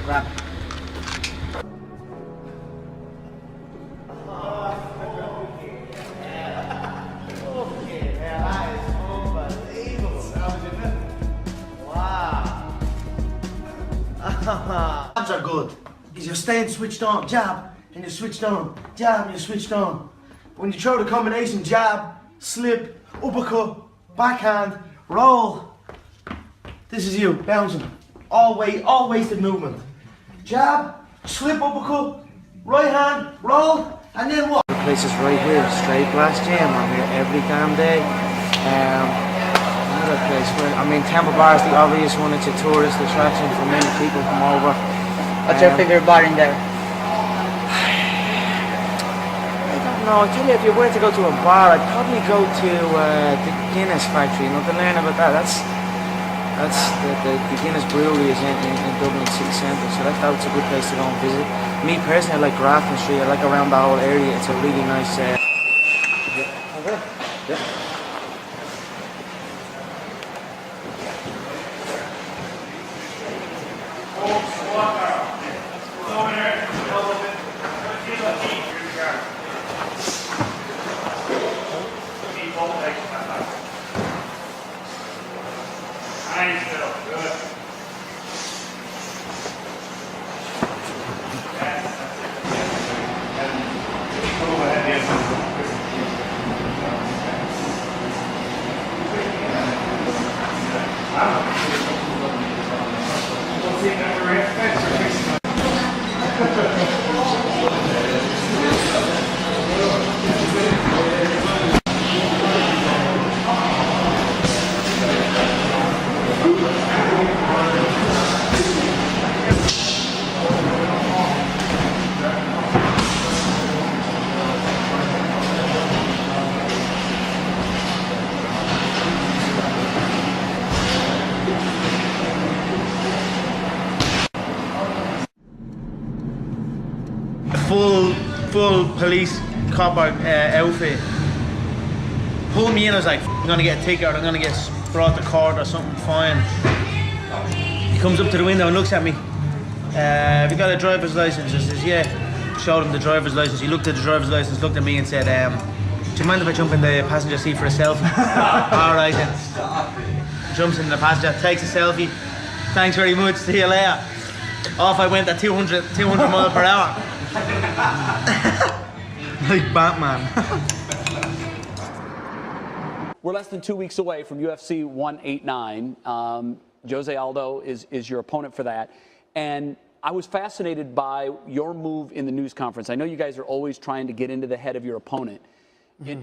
grab. Jabs are good, because you're staying switched on, jab, and you're switched on, jab, and you're switched on. When you throw the combination jab, slip, uppercut, backhand, roll, this is you, bouncing. All wasted movement. Jab, slip, uppercut, right hand, roll, and then what? The place is right here, straight glass gym. I'm here every damn day. Another place where, I mean, Temple Bar is the obvious one. It's a tourist attraction for many people from over. What's your favorite bar in there? I don't know. I tell you, if you were to go to a bar, I'd probably go to the Guinness factory. You know, to learn about that. That's the Guinness brewery is in Dublin city centre, so that's a good place to go and visit. Me personally, I like Grafton Street. I like around the whole area. It's a really nice. Yeah. Full police copper outfit. Pulled me in, I was like, I'm gonna get a ticket or I'm gonna get brought to court or something, fine. He comes up to the window and looks at me. Have you got a driver's license? I says, yeah. Showed him the driver's license. He looked at the driver's license, looked at me and said, do you mind if I jump in the passenger seat for a selfie? Alright then. Jumps in the passenger, takes a selfie. Thanks very much, see you later. Off I went at 200 miles per hour. Like Batman. We're less than 2 weeks away from UFC 189. Jose Aldo is your opponent for that. And I was fascinated by your move in the news conference. I know you guys are always trying to get into the head of your opponent.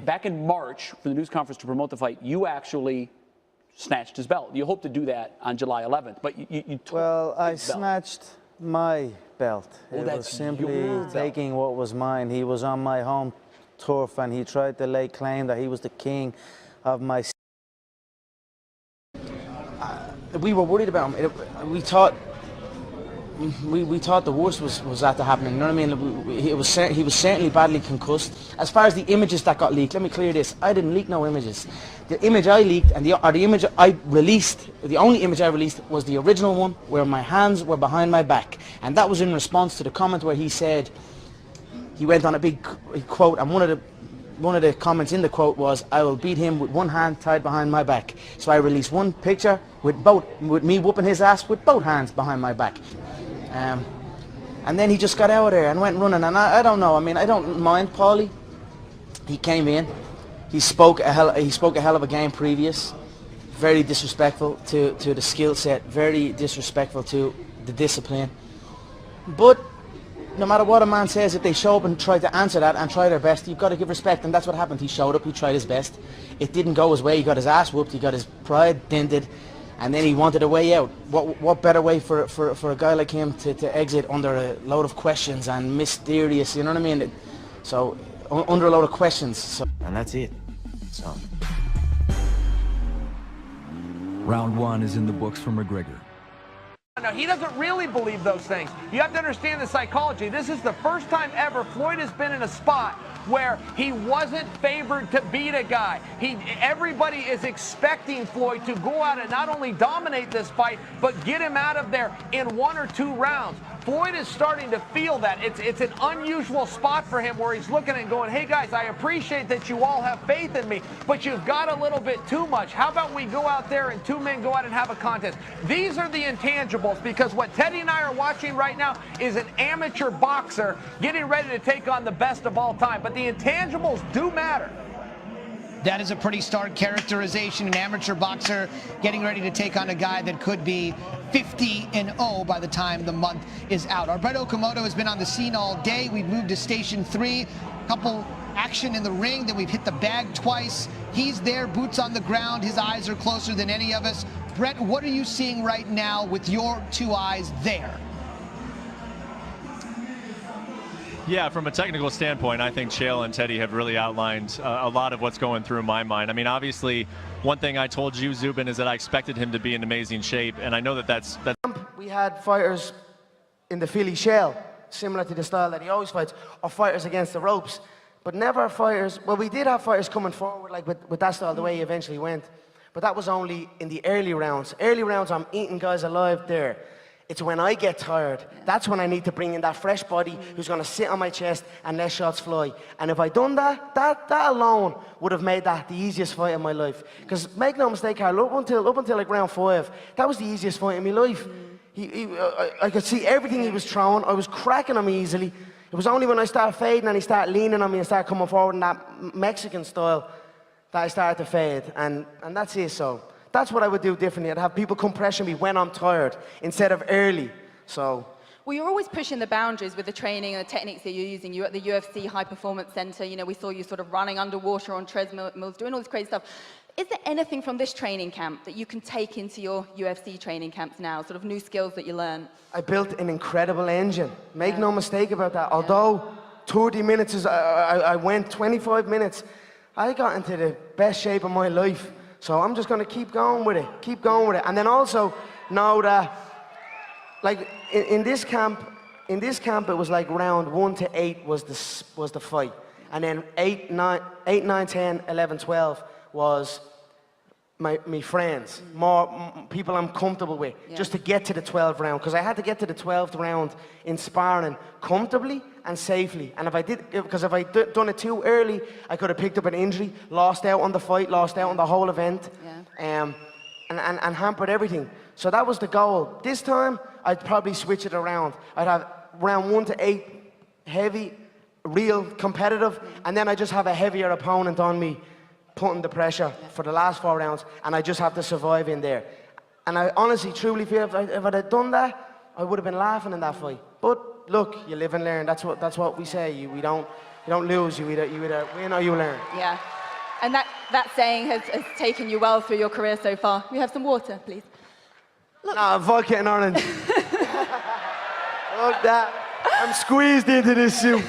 Back in March, for the news conference to promote the fight, you actually snatched his belt. You hope to do that on July 11th, but you took Well, I his belt. snatched my belt. Well, it was that's simply your taking what was mine. He was on my home turf and he tried to lay claim that he was the king of my... we were worried about him. We thought the worst was after happening. You know what I mean? He was certainly badly concussed. As far as the images that got leaked, let me clear this: I didn't leak no images. The image I leaked and the image I released, the only image I released was the original one where my hands were behind my back, and that was in response to the comment where he said, he went on a big quote, and one of the comments in the quote was, "I will beat him with one hand tied behind my back." So I released one picture with me whooping his ass with both hands behind my back. And then he just got out of there and went running, and I don't know. I mean, I don't mind Paulie. He came in, he spoke a hell of a game previous, very disrespectful to the skill set, very disrespectful to the discipline. But no matter what a man says, if they show up and try to answer that and try their best, you've got to give respect, and that's what happened. He showed up, he tried his best. It didn't go his way, he got his ass whooped, he got his pride dented, and then he wanted a way out. What better way for a guy like him to exit under a load of questions and mysterious, you know what I mean? So, under a load of questions. So. And that's it. So. Round one is in the books for McGregor. No, he doesn't really believe those things. You have to understand the psychology. This is the first time ever Floyd has been in a spot where he wasn't favored to beat a guy. Everybody is expecting Floyd to go out and not only dominate this fight, but get him out of there in 1 or 2 rounds. Floyd is starting to feel that. It's an unusual spot for him where he's looking and going, hey guys, I appreciate that you all have faith in me, but you've got a little bit too much. How about we go out there and two men go out and have a contest? These are the intangibles, because what Teddy and I are watching right now is an amateur boxer getting ready to take on the best of all time. But the intangibles do matter. That is a pretty stark characterization. An amateur boxer getting ready to take on a guy that could be 50-0 by the time the month is out. Our Brett Okamoto has been on the scene all day. We've moved to Station 3. Couple action in the ring. Then we've hit the bag twice. He's there, boots on the ground. His eyes are closer than any of us. Brett, what are you seeing right now with your two eyes there? Yeah, from a technical standpoint, I think Chael and Teddy have really outlined a lot of what's going through my mind. I mean, obviously, one thing I told you, Zubin, is that I expected him to be in amazing shape, and I know that that's... We had fighters in the Philly shell, similar to the style that he always fights, or fighters against the ropes, but never fighters... Well, we did have fighters coming forward, like with that style, the way he eventually went, but that was only in the early rounds. Early rounds, I'm eating guys alive there. It's when I get tired, that's when I need to bring in that fresh body who's going to sit on my chest and let shots fly. And if I'd done that, that alone would have made that the easiest fight of my life. Because make no mistake, Carl, up until like round 5, that was the easiest fight in my life. I could see everything he was throwing. I was cracking him easily. It was only when I started fading and he started leaning on me and started coming forward in that Mexican style that I started to fade. And that's it, so. That's what I would do differently. I'd have people come pressure me when I'm tired instead of early. So. Well, you're always pushing the boundaries with the training and the techniques that you're using. You're at the UFC High Performance Center. You know, we saw you sort of running underwater on treadmills, doing all this crazy stuff. Is there anything from this training camp that you can take into your UFC training camps now, sort of new skills that you learn? I built an incredible engine. Make no mistake about that. Although 30 minutes is, I went 25 minutes, I got into the best shape of my life. So I'm just going to keep going with it, And then also know that, like in this camp, it was like round 1 to 8 was the fight, and then 8, 9, 10, 11, 12 was my friends, more people I'm comfortable with, just to get to the 12th round, because I had to get to the 12th round in sparring comfortably and safely. And because if I done it too early, I could have picked up an injury, lost out on the fight, lost out on the whole event, and hampered everything. So that was the goal. This time, I'd probably switch it around. I'd have round 1 to 8 heavy, real competitive, and then I just have a heavier opponent on me, putting the pressure for the last 4 rounds, and I just have to survive in there. And I honestly, truly feel if I'd have done that, I would have been laughing in that fight. But look, you live and learn. That's what we say. You don't lose. You either win or you learn. Yeah, and that saying has taken you well through your career so far. We have some water, please. Look. Nah, vodka and orange. Look that. I'm squeezed into this suit.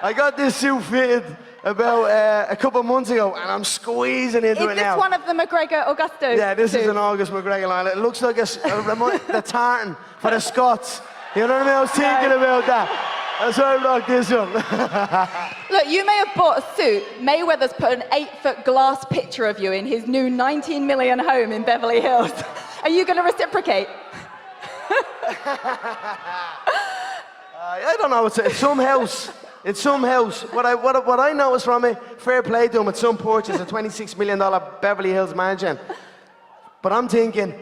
I got this suit fitted about a couple of months ago, and I'm squeezing into it now. Is this one of the McGregor Augusto? Yeah, this is an August McGregor line. It looks like the tartan for the Scots. You know what I mean? I was thinking about that. That's why I rocked this one. Look, you may have bought a suit. Mayweather's put an 8-foot glass picture of you in his new 19 million home in Beverly Hills. Are you going to reciprocate? I don't know. It's some house. It's some house. What I know is from it, fair play to him, it's some porch. It's a $26 million Beverly Hills mansion. But I'm thinking,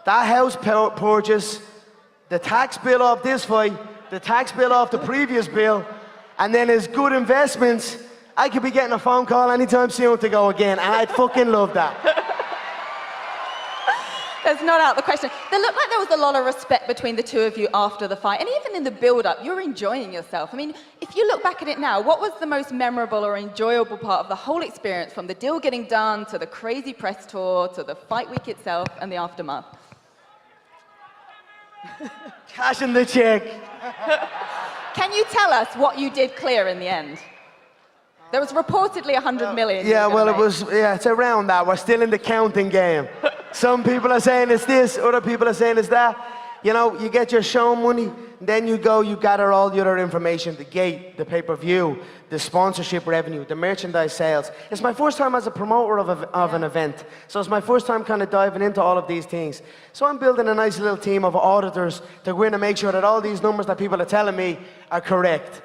that house purchase, the tax bill off this fight, the tax bill off the previous bill, and then his good investments, I could be getting a phone call anytime soon to go again, and I'd fucking love that. That's not out of the question. There looked like there was a lot of respect between the two of you after the fight, and even in the build-up, you're enjoying yourself. I mean, if you look back at it now, what was the most memorable or enjoyable part of the whole experience, from the deal getting done, to the crazy press tour, to the fight week itself, and the aftermath? Cashing the check. Can you tell us what you did clear in the end? There was reportedly 100 million. Yeah, well, it's around that. We're still in the counting game. Some people are saying it's this, other people are saying it's that. You know, you get your show money, And then you go, you gather all the other information, the gate, the pay-per-view, the sponsorship revenue, the merchandise sales. It's my first time as a promoter of an event. So it's my first time kind of diving into all of these things. So I'm building a nice little team of auditors to go in and make sure that all these numbers that people are telling me are correct.